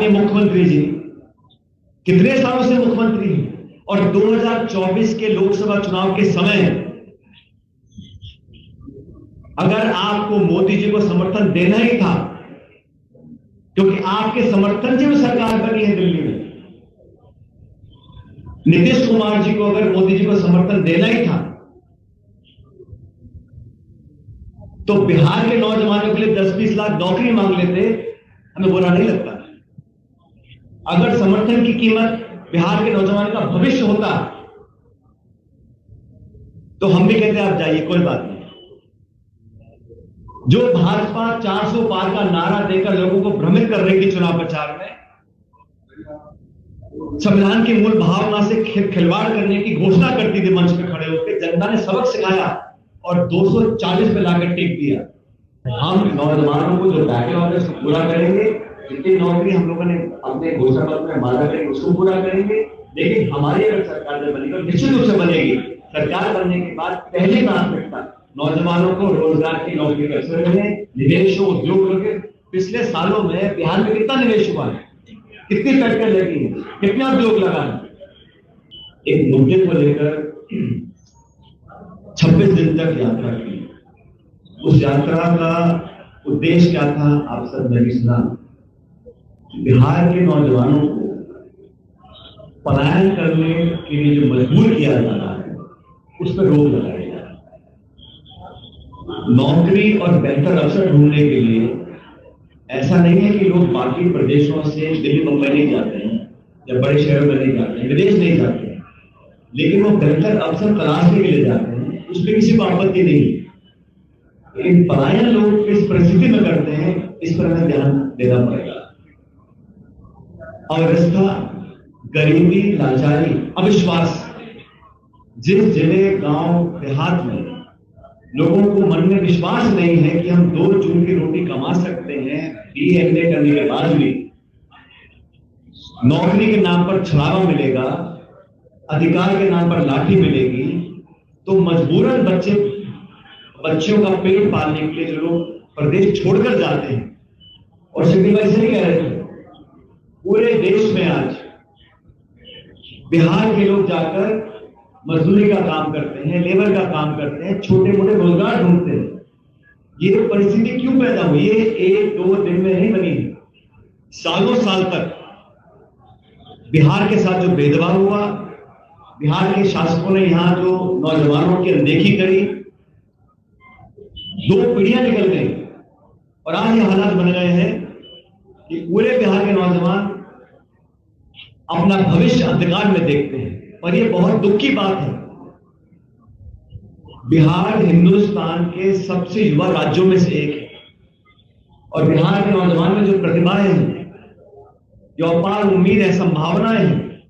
माननीय मुख्यमंत्री जी कितने सालों से मुख्यमंत्री हैं और 2024 के लोकसभा चुनाव के समय अगर आपको मोदी जी को समर्थन देना ही था, क्योंकि आपके समर्थन से वो सरकार बनी है दिल्ली में, नीतीश कुमार जी को अगर मोदी जी को समर्थन देना ही था तो बिहार के नौजवानों के लिए 10-20 लाख नौकरी मांग लेते, हमें बुरा नहीं लगता। अगर समर्थन की कीमत बिहार के नौजवान का भविष्य होता तो हम भी कहते आप जाइए, कोई बात नहीं। जो भाजपा 400 पार का नारा देकर लोगों को भ्रमित कर रही थी चुनाव प्रचार में, संविधान की मूल भावना से खिलवाड़ करने की घोषणा करती थी मंच पे खड़े होकर, जनता ने सबक सिखाया और 240 पे लाकर टिक दिया। हम नौजवानों को जो बैठे हुए उसको पूरा करेंगे, जितनी नौकरी हम लोगों ने अपने घोषणा पत्र में मांगा करेंगे उसको पूरा करेंगे। लेकिन हमारी अगर सरकार जब बनेगी, निश्चित रूप से बनेगी, सरकार बनने के बाद पहली प्राथमिकता नौजवानों को रोजगार की नौकरी के अवसर मिले, निवेश हो, उद्योग लगे। पिछले सालों में बिहार में कितना निवेश हुआ है, कितनी फैक्ट्री लगी है, कितना उद्योग लगा है। एक मुद्दे को लेकर 26 दिन तक यात्रा की। उस यात्रा का उद्देश्य क्या था आप सब ने भी सुना। बिहार के नौजवानों को पलायन करने के लिए जो मजबूर किया जा रहा है उस पर रोक लगाई जा रही है। नौकरी और बेहतर अवसर ढूंढने के लिए ऐसा नहीं है कि लोग बाकी प्रदेशों से दिल्ली मुंबई नहीं जाते हैं या बड़े शहरों में नहीं जाते हैं, विदेश नहीं जाते हैं, लेकिन वो बेहतर अवसर तलाशने के लिए जाते हैं, उसमें किसी को आपत्ति नहीं। लेकिन पलायन लोग किस परिस्थिति में करते हैं इस पर हमें ध्यान देना पड़ेगा। अव्यवस्था, गरीबी, लाचारी, अविश्वास, जिस जिले गांव देहात में लोगों को मन में विश्वास नहीं है कि हम 2 जून की रोटी कमा सकते हैं, BA करने के बाद भी नौकरी के नाम पर छलावा मिलेगा, अधिकार के नाम पर लाठी मिलेगी, तो मजबूरन बच्चों का पेट पालने के लिए जो लोग प्रदेश छोड़कर जाते हैं। और सिद्धि भाई सही कह रहे थे, पूरे देश में आज बिहार के लोग जाकर मजदूरी का काम करते हैं, लेबर का काम करते हैं, छोटे मोटे रोजगार ढूंढते हैं। ये परिस्थिति क्यों पैदा हुई? ये 1-2 दिन में नहीं बनी, सालों साल तक बिहार के साथ जो भेदभाव हुआ, बिहार के शासकों ने यहां जो नौजवानों की अनदेखी करी, 2 पीढ़ियां निकल गई और आज ये हालात बन गए हैं कि पूरे बिहार के नौजवान अपना भविष्य अंधकार में देखते हैं। और ये बहुत दुख की बात है। बिहार हिंदुस्तान के सबसे युवा राज्यों में से एक है और बिहार के नौजवान में जो प्रतिभाएं हैं, जो अपार उम्मीद है, संभावनाएं हैं,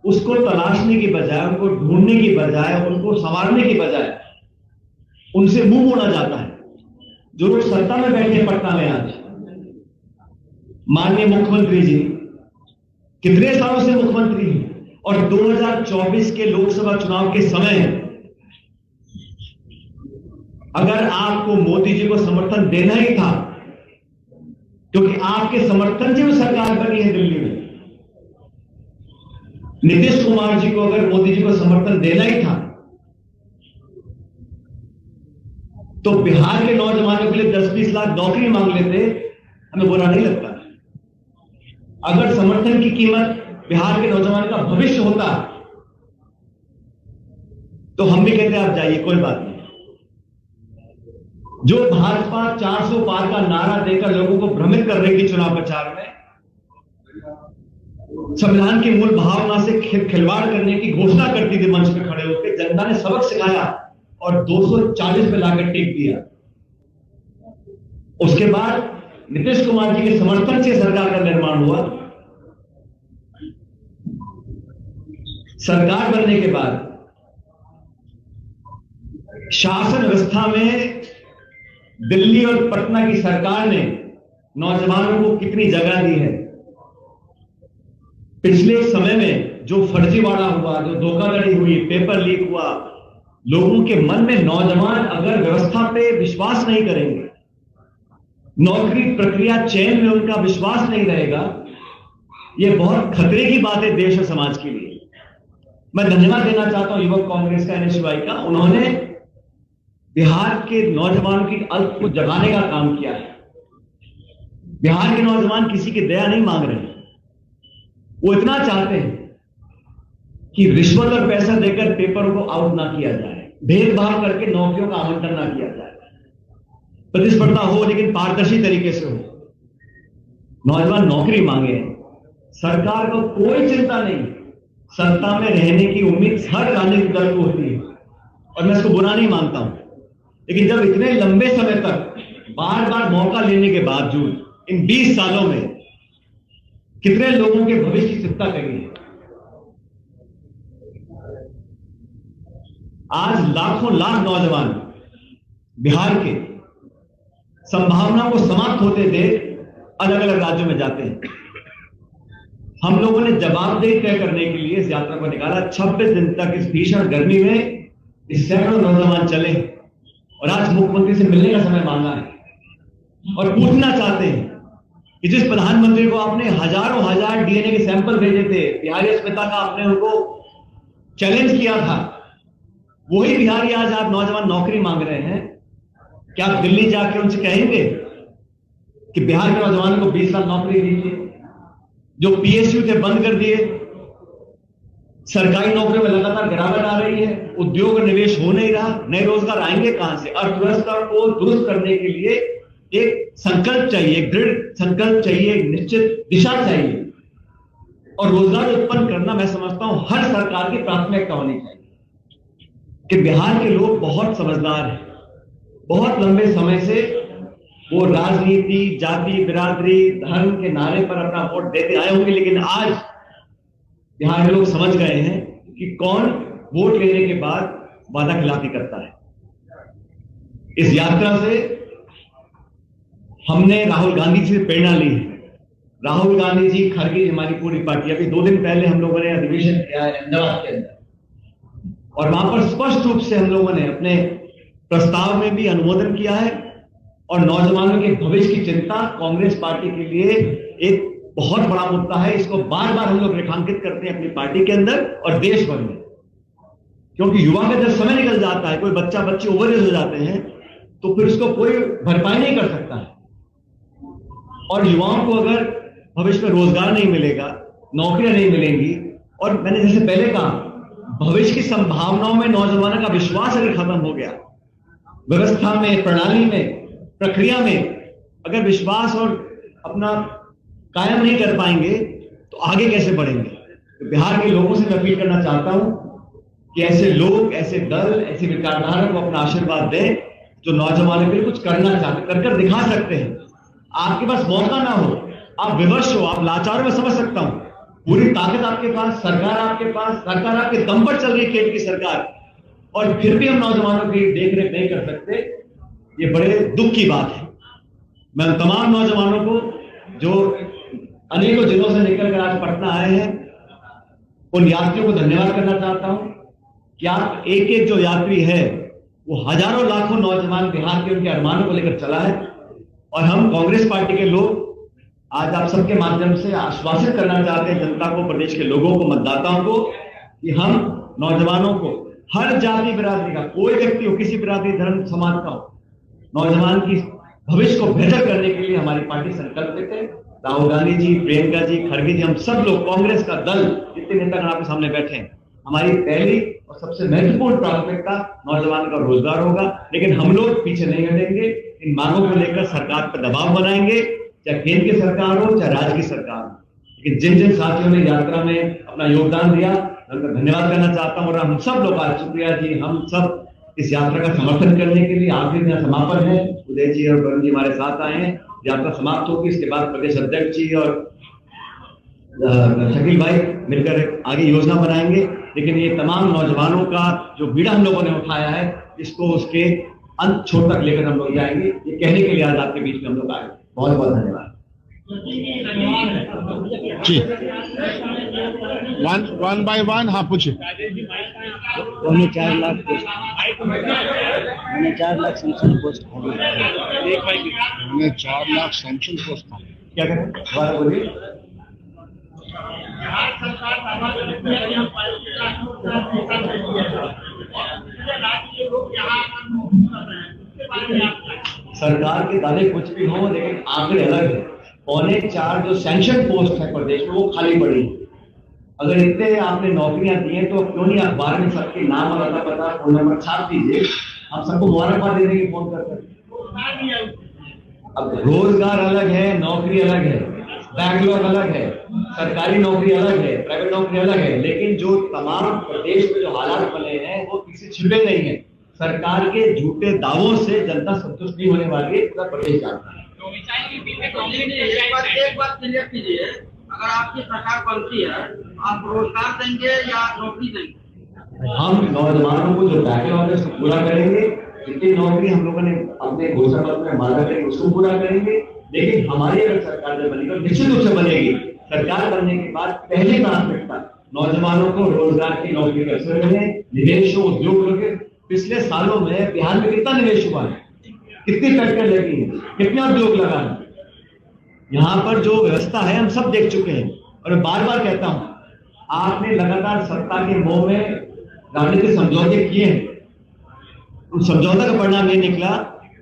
उसको तलाशने की बजाय, उनको ढूंढने की बजाय, उनको संवारने की बजाय उनसे मुंह मोड़ा जाता है। जो लोग सत्ता में बैठे पटना में आज, माननीय मुख्यमंत्री जी कितने सालों से मुख्यमंत्री हैं और 2024 के लोकसभा चुनाव के समय अगर आपको मोदी जी को समर्थन देना ही था, क्योंकि आपके समर्थन से वो सरकार बनी है दिल्ली में, नीतीश कुमार जी को अगर मोदी जी को समर्थन देना ही था तो बिहार के नौजवानों के लिए 10-20 लाख नौकरी मांग लेते, हमें बुरा नहीं लगता। अगर समर्थन की कीमत बिहार के नौजवान का भविष्य होता तो हम भी कहते आप जाइए, कोई बात नहीं। जो भाजपा 400 पार का नारा देकर लोगों को भ्रमित कर रही थी चुनाव प्रचार में, संविधान की मूल भावना से खिलवाड़ करने की घोषणा करती थी मंच पे खड़े होकर, जनता ने सबक सिखाया और 240 पे लाकर टिक दिया। उसके बाद नीतीश कुमार जी के समर्थन से सरकार का निर्माण हुआ। सरकार बनने के बाद शासन व्यवस्था में दिल्ली और पटना की सरकार ने नौजवानों को कितनी जगह दी है। पिछले समय में जो फर्जीवाड़ा हुआ, जो धोखाधड़ी हुई, पेपर लीक हुआ, लोगों के मन में नौजवान अगर व्यवस्था पे विश्वास नहीं करेंगे, नौकरी प्रक्रिया चयन में उनका विश्वास नहीं रहेगा, ये बहुत खतरे की बात है देश और समाज के लिए। मैं धन्यवाद देना चाहता हूं युवक कांग्रेस का, NSUI का। उन्होंने बिहार के नौजवानों की अल्प को जगाने का काम किया है। बिहार के नौजवान किसी की दया नहीं मांग रहे, वो इतना चाहते हैं कि रिश्वत और पैसा देकर पेपर को आउट ना किया जाए, भेदभाव करके नौकरियों का आवंटन ना किया जाए, प्रतिस्पर्धा हो लेकिन पारदर्शी तरीके से हो। नौजवान नौकरी मांगे, सरकार को कोई चिंता नहीं, सत्ता में रहने की उम्मीद हर राजनीतिक दल को होती है और मैं इसको बुरा नहीं मानता हूं, लेकिन जब इतने लंबे समय तक बार बार मौका लेने के बावजूद इन 20 सालों में कितने लोगों के भविष्य की चिंता करी है। आज लाखों लाख नौजवान बिहार के संभावना को समाप्त होते देख अलग अलग राज्यों में जाते हैं। हम लोगों ने जवाबदेही तय करने के लिए इस यात्रा को निकाला। 26 दिन तक इस भीषण गर्मी में इस सैकड़ों नौजवान चले और आज मुख्यमंत्री से मिलने का समय मांगा है और पूछना चाहते हैं कि जिस प्रधानमंत्री को आपने हजारों हजार DNA के सैंपल भेजे थे, बिहारी अस्मिता का आपने उनको चैलेंज किया था, वही बिहारी आज आप नौजवान नौकरी मांग रहे हैं। क्या आप दिल्ली जाके उनसे कहेंगे कि बिहार के नौजवानों को 20 लाख नौकरी दीजिए? जो PSU थे बंद कर दिए, सरकारी नौकरियों में लगातार गिरावट आ रही है, उद्योग और निवेश हो नहीं रहा, नए रोजगार आएंगे कहां से? अर्थव्यवस्था को दुरुस्त करने के लिए एक संकल्प चाहिए, एक दृढ़ संकल्प चाहिए, एक निश्चित दिशा चाहिए और रोजगार उत्पन्न करना मैं समझता हूं हर सरकार की प्राथमिकता होनी चाहिए। कि बिहार के लोग बहुत समझदार हैं, बहुत लंबे समय से वो राजनीति, जाति, बिरादरी, धर्म के नारे पर अपना वोट देते आए होंगे, लेकिन आज बिहार के लोग समझ गए हैं कि कौन वोट लेने के बाद वादा खिलाफी करता है। इस यात्रा से हमने राहुल गांधी जी से प्रेरणा ली है। राहुल गांधी जी, खड़गे जी, हमारी पूरी पार्टी, अभी 2 दिन पहले हम लोगों ने अधिवेशन किया है अहमदाबाद के अंदर और वहां पर स्पष्ट रूप से हम लोगों ने अपने प्रस्ताव में भी अनुमोदन किया है और नौजवानों के भविष्य की चिंता कांग्रेस पार्टी के लिए एक बहुत बड़ा मुद्दा है। इसको बार बार हम लोग रेखांकित करते हैं अपनी पार्टी के अंदर और देश भर में, क्योंकि युवा का जब समय निकल जाता है, कोई बच्चा बच्ची ओवरएज हो जाते हैं, तो फिर उसको कोई भरपाई नहीं कर सकता है। और युवाओं को अगर भविष्य में रोजगार नहीं मिलेगा, नौकरियां नहीं मिलेंगी, और मैंने जैसे पहले कहा, भविष्य की संभावनाओं में नौजवानों का विश्वास अगर खत्म हो गया, व्यवस्था में, प्रणाली में, प्रक्रिया में अगर विश्वास और अपना कायम नहीं कर पाएंगे तो आगे कैसे बढ़ेंगे? तो बिहार के लोगों से मैं अपील करना चाहता हूं कि ऐसे लोग, ऐसे दल, ऐसी विचारधारा को अपना आशीर्वाद दें जो नौजवानों के लिए कुछ करना चाहते, कर दिखा सकते हैं। आपके पास मौका ना हो, आप विवश हो, आप लाचार हो, मैं समझ सकता हूं। पूरी ताकत आपके पास, सरकार आपके पास, सरकार आपके दम पर चल रही है, केंद्र की सरकार, और फिर भी हम नौजवानों की देखरेख नहीं कर सकते, ये बड़े दुख की बात है। मैं उन तमाम नौजवानों को जो अनेकों जिलों से निकलकर आज पटना आए हैं, उन यात्रियों को धन्यवाद करना चाहता हूं कि आप एक एक जो यात्री है वो हजारों लाखों नौजवान बिहार के उनके अरमानों को लेकर चला है। और हम कांग्रेस पार्टी के लोग आज आप सबके माध्यम से आश्वासित करना चाहते हैं जनता को, प्रदेश के लोगों को, मतदाताओं को, कि हम नौजवानों को, हर जाति बिरादरी का कोई व्यक्ति हो, किसी बिरादरी, धर्म, समाज का हो, नौजवान की भविष्य को बेहतर करने के लिए हमारी पार्टी संकल्पित है। राहुल गांधी जी, प्रियंका जी, खड़गे जी, हम सब लोग कांग्रेस का दल, जितने नेतागण आपके सामने बैठे हैं, हमारी पहली और सबसे महत्वपूर्ण प्राथमिकता नौजवान का रोजगार होगा। लेकिन हम लोग पीछे नहीं हटेंगे, इन मांगों को लेकर सरकार पर दबाव बनाएंगे, चाहे केंद्र की सरकार हो, चाहे राज्य की सरकार हो। लेकिन जिन जिन साथियों ने यात्रा में अपना योगदान दिया, उनका धन्यवाद करना चाहता हूं। और हम सब लोग आज, शुक्रिया जी, हम सब इस यात्रा का समर्थन करने के लिए। आखिरी दिन समापन है, उदय जी और वरुण जी हमारे साथ आए हैं, यात्रा समाप्त होगी, इसके बाद प्रदेश अध्यक्ष जी और शकील भाई मिलकर आगे योजना बनाएंगे। लेकिन ये तमाम नौजवानों का जो बीड़ा हम लोगों ने उठाया है, इसको उसके अंत छोर तक लेकर हम लोग जाएंगे। ये कहने के लिए आज आपके बीच में हम लोग आए। बहुत बहुत धन्यवाद जी। वन बाय वन, हाँ पूछिए। 4 lakh post, 4 lakh sanction post खाली, 4 लाख सैंक्शन पोस्ट खाली। क्या करें, दोबारा बोलिए। सरकार दावा करती है कि हम राज्य लोग यहाँ नौकरी कर रहे हैं, उसके बारे में आप क्या कहें? सरकार के दावे कुछ भी हो, लेकिन आंकड़े अलग है। 4.25 जो सैंक्शन पोस्ट है प्रदेश में वो खाली पड़ी है। अगर इतने आपने नौकरियां दी हैं तो क्यों नहीं अखबार में सबके नाम और पता फोन नंबर छाप दीजिए, हम सबको मुबारकबाद देने की फोन करते हैं। अब रोजगार अलग है, नौकरी अलग है, बैकलॉग अलग है, सरकारी नौकरी अलग है, प्राइवेट नौकरी अलग है, लेकिन जो तमाम प्रदेश में जो हालात बने हैं वो किसी छिपे नहीं है। सरकार के झूठे दावों से जनता संतुष्ट नहीं होने वाली है, पूरा प्रदेश जानता है। एक बात क्लियर कीजिए, अगर आपकी सरकार बनती है आप रोजगार देंगे या नौकरी देंगे? हम नौजवानों को जो बैकलॉग है उसको पूरा करेंगे। जितनी नौकरी हम लोगों ने अपने घोषणा पत्र में वादा करेंगे उसको पूरा करेंगे। लेकिन हमारी अगर सरकार जब बनेगी और निश्चित रूप से बनेगी, सरकार बनने के बाद पहली प्राथमिकता नौजवानों को रोजगार की नौकरी के अवसर मिले, निवेश हो, उद्योग लगे। पिछले सालों में बिहार में कितना निवेश हुआ है, कितनी फैक्ट्री लगी है, कितना उद्योग लगा है, यहाँ पर जो व्यवस्था है हम सब देख चुके हैं। और मैं बार बार कहता हूं, आपने लगातार सत्ता के मोह में राजनीतिक समझौते किए हैं। उन समझौते का परिणाम ये निकला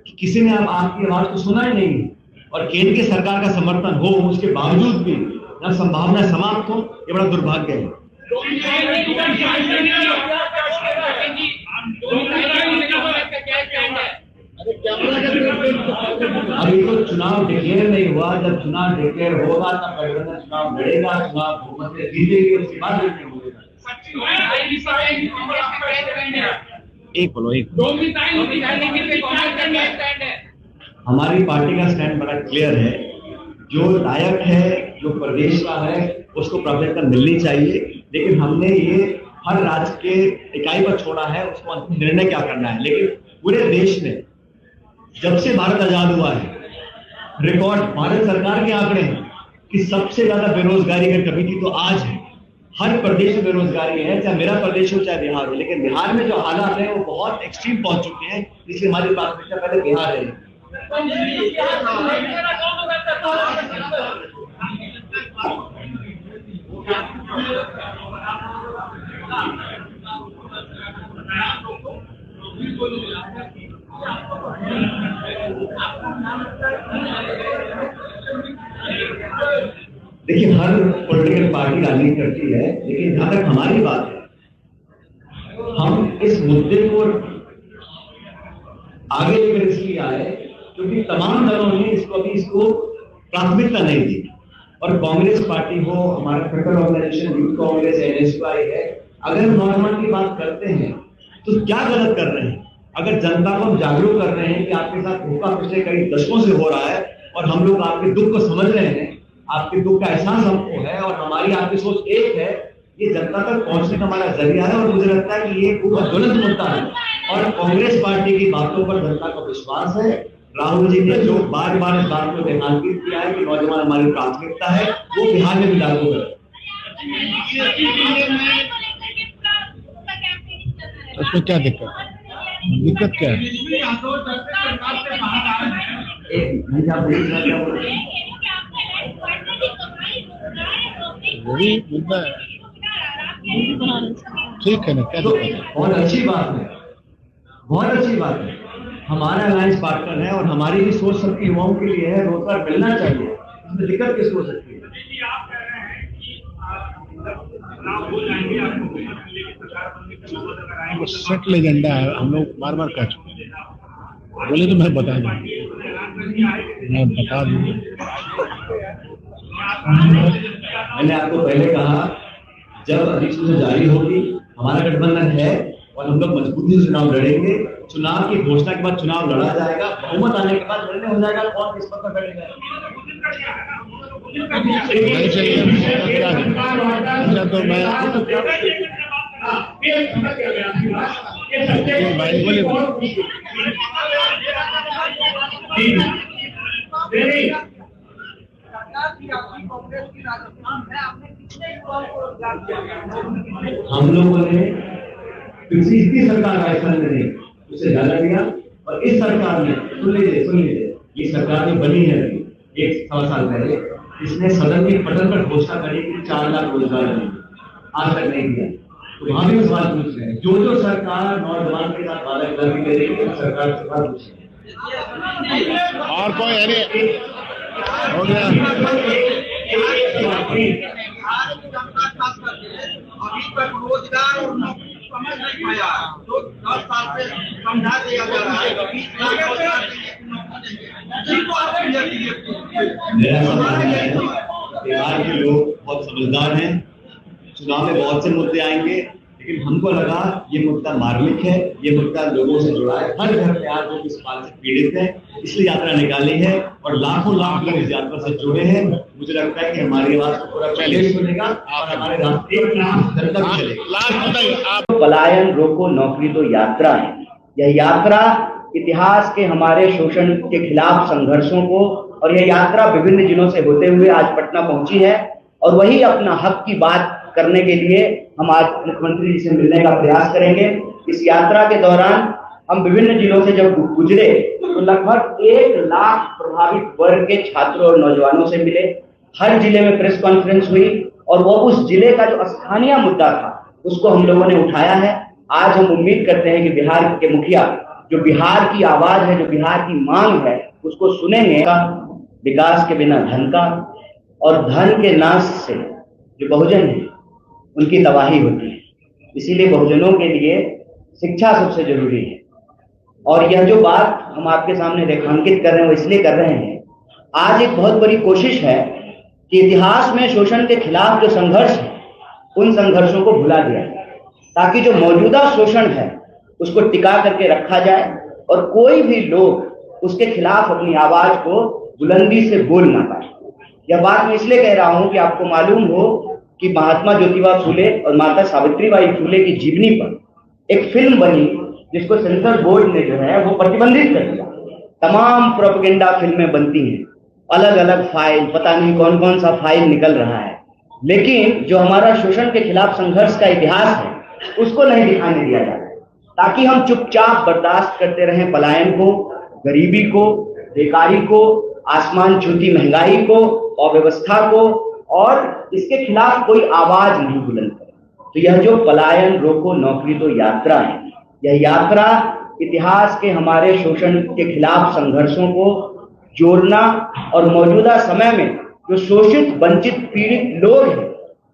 कि किसी ने अब आपकी आवाज को सुना ही नहीं, और केंद्र की सरकार का समर्थन हो उसके बावजूद भी न संभावना समाप्त हो, ये बड़ा दुर्भाग्य है। अभी तो चुनाव डिक्लेयर नहीं हुआ, जब चुनाव डिक्लेयर होगा तब गठबंधन चुनाव लड़ेगा, चुनाव बहुमत से जीतेगी, उसके बाद निर्णय होगा। एक बोलो एक। हमारी पार्टी का स्टैंड बड़ा क्लियर है, जो लायक है, जो प्रदेश का है उसको प्राथमिकता मिलनी चाहिए। लेकिन हमने ये हर राज्य के इकाई पर छोड़ा है, उसको अंतिम निर्णय क्या करना है। लेकिन पूरे देश में जब से भारत आजाद हुआ है, रिकॉर्ड भारत सरकार के आंकड़े हैं कि सबसे ज्यादा बेरोजगारी अगर कभी थी तो आज है। हर प्रदेश में बेरोजगारी है, चाहे मेरा प्रदेश हो चाहे बिहार हो। लेकिन बिहार में जो हालात है वो बहुत एक्सट्रीम पहुंच चुके हैं, इसलिए हमारी प्राथमिकता पहले बिहार है। देखिए, हर पॉलिटिकल पार्टी राजनीति करती है, लेकिन जहां तक हमारी बात है, हम इस मुद्दे को आगे लेकर इसलिए आए क्योंकि तमाम दलों ने इसको प्राथमिकता नहीं दी। और कांग्रेस पार्टी हो, हमारा frontal organisation youth Congress NSUI है, अगर हम नौजवान की बात करते हैं तो क्या गलत कर रहे हैं? अगर जनता को हम जागरूक कर रहे हैं कि आपके साथ धोखा पिछले कई दशकों से हो रहा है और हम लोग आपके दुख को समझ रहे हैं, आपके दुख का एहसास हमको है और हमारी आपकी सोच एक है, ये जनता तक पहुंचने का हमारा जरिया है। और मुझे लगता है कि ये खूब ज्वलंत मुद्दा है और कांग्रेस पार्टी की बातों पर जनता का विश्वास है। राहुल जी ने जो बार बार इस बात को रेखांकित किया है कि नौजवान हमारी प्राथमिकता है, वो बिहार में भी लागू है। उसमें क्या दिक्कत है? दिक्कत क्या है? वही मुद्दा है, ठीक है ना? क्या तो दिक्कत है? बहुत अच्छी बात है, बहुत अच्छी बात है। हमारा अलायंस पार्टनर है और हमारी भी सोच सबके युवाओं के लिए है, रोजगार मिलना चाहिए, इसमें दिक्कत किस हो सकती है? वो सेटल एजेंडा है, हम लोग बार बार कह चुके हैं। बोले तो मैं बता दूँ, मैं बता दूँ। मैंने आपको पहले कहा, जब अधिसूचना जारी होगी, हमारा गठबंधन है और हम लोग मजबूती से चुनाव लड़ेंगे। चुनाव की घोषणा के बाद चुनाव लड़ा जाएगा, बहुमत आने के बाद निर्णय हो जाएगा कौन किस पद पर बैठेगा। नहीं चाहिए तो मैं भाई बोले हम लोगों ने पिछली सरकार राजस्थान में नहीं, उससे ज्यादा किया। और इस सरकार ने सुन लीजिए, ये सरकार जो बनी है 1 सवा साल पहले, इसने सदन के पटल पर घोषणा करी कि 4 लाख रोजगार देंगे, आज तक नहीं दिया। तो वहां भी सवाल पूछ रहे हैं, जो सरकार नौजवान के साथ वादा करती करेगी तो सरकार से सवाल पूछ रहे हैं। और कोई अरे हो गया। आज की जनता खास करके अभी तक रोजगार और नौकरी समझ नहीं पाया। तो 10 साल से समझा दिया जा रहा है कि 20 लाख रोजगार देंगे, नौकरी देंगे। जिनको आप क्लियर कीजिए। मेरा मानना है बिहार के लोग बहुत समझदार हैं, चुनाव में बहुत से मुद्दे आएंगे, लेकिन हमको लगा ये मुद्दा मार्मिक है, ये मुद्दा लोगों से जुड़ा है, हर घर में आज लोग इस बात से पीड़ित हैं, इसलिए यात्रा निकाली है और लाखों लाख लोग इस यात्रा से जुड़े हैं। मुझे लगता है कि हमारी आवाज को पूरा प्रदेश सुनेगा और हमारे राष्ट्रीय जनता भी चलेगी। लास्ट बताइए आप। पलायन रोको नौकरी दो यात्रा है। यह यात्रा इतिहास के हमारे शोषण के खिलाफ संघर्षों को, और यह यात्रा विभिन्न जिलों से होते हुए आज पटना पहुंची है और वही अपना हक की बात करने के लिए हम आज मुख्यमंत्री जी से मिलने का प्रयास करेंगे। इस यात्रा के दौरान हम विभिन्न जिलों से जब गुजरे तो लगभग 1 लाख प्रभावित वर्ग के छात्रों और नौजवानों से मिले। हर जिले में प्रेस कॉन्फ्रेंस हुई और वो उस जिले का जो स्थानीय मुद्दा था उसको हम लोगों ने उठाया है। आज हम उम्मीद करते हैं कि बिहार के मुखिया जो बिहार की आवाज है, जो बिहार की मांग है, उसको सुनेंगे। विकास के बिना धन का, और धन के नाश से जो बहुजन है उनकी तबाही होती है। इसीलिए बहुजनों के लिए शिक्षा सबसे जरूरी है। और यह जो बात हम आपके सामने रेखांकित कर रहे हैं वो इसलिए कर रहे हैं, आज एक बहुत बड़ी कोशिश है कि इतिहास में शोषण के खिलाफ जो संघर्ष है उन संघर्षों को भुला दिया जाए, ताकि जो मौजूदा शोषण है उसको टिका करके रखा जाए और कोई भी लोग उसके खिलाफ अपनी आवाज को बुलंदी से बोल ना पाए। यह बात मैं इसलिए कह रहा हूं कि आपको मालूम हो कि महात्मा ज्योतिबा फूले और माता सावित्रीबाई फूले की जीवनी पर एक फिल्म बनी जिसको सेंसर बोर्ड ने जो है वो प्रतिबंधित कर दिया। तमाम प्रोपेगेंडा फिल्में बनती हैं, अलग अलग फाइल, पता नहीं कौन कौन सा फाइल निकल रहा है, लेकिन जो हमारा शोषण के खिलाफ संघर्ष का इतिहास है उसको नहीं दिखाने दिया जा रहा है, ताकि हम चुपचाप बर्दाश्त करते रहें पलायन को, गरीबी को, बेकारी को, आसमान छूती महंगाई को, अव्यवस्था को, और इसके खिलाफ कोई आवाज नहीं बुलंद करे। तो यह जो पलायन रोको नौकरी दो यात्रा है, यह यात्रा इतिहास के हमारे शोषण के खिलाफ संघर्षों को जोड़ना और मौजूदा समय में जो शोषित, वंचित, पीड़ित लोग हैं,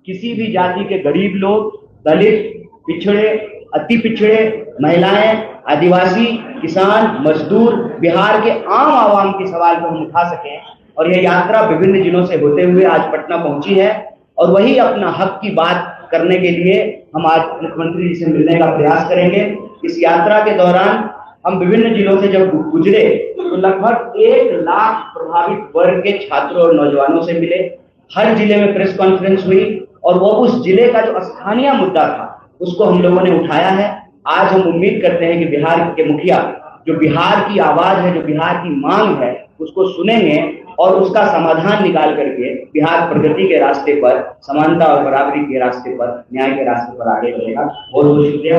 किसी भी जाति के गरीब लोग, दलित, पिछड़े, अति पिछड़े, महिलाएं, आदिवासी, किसान, मजदूर, बिहार के आम आवाम के सवाल को हम उठा सकें। और यह यात्रा विभिन्न जिलों से होते हुए आज पटना पहुंची है और वही अपना हक की बात करने के लिए हम आज मुख्यमंत्री जी से मिलने का प्रयास करेंगे। इस यात्रा के दौरान हम विभिन्न जिलों से जब गुजरे तो लगभग 1 लाख प्रभावित वर्ग के छात्रों और नौजवानों से मिले। हर जिले में प्रेस कॉन्फ्रेंस हुई और वो उस जिले का जो स्थानीय मुद्दा था उसको हम लोगों ने उठाया है। आज हम उम्मीद करते हैं कि बिहार के मुखिया जो बिहार की आवाज है, जो बिहार की मांग है, उसको सुनेंगे और उसका समाधान निकाल करके बिहार प्रगति के रास्ते पर, समानता और बराबरी के रास्ते पर, न्याय के रास्ते पर आगे बढ़ेगा। बहुत बहुत शुक्रिया।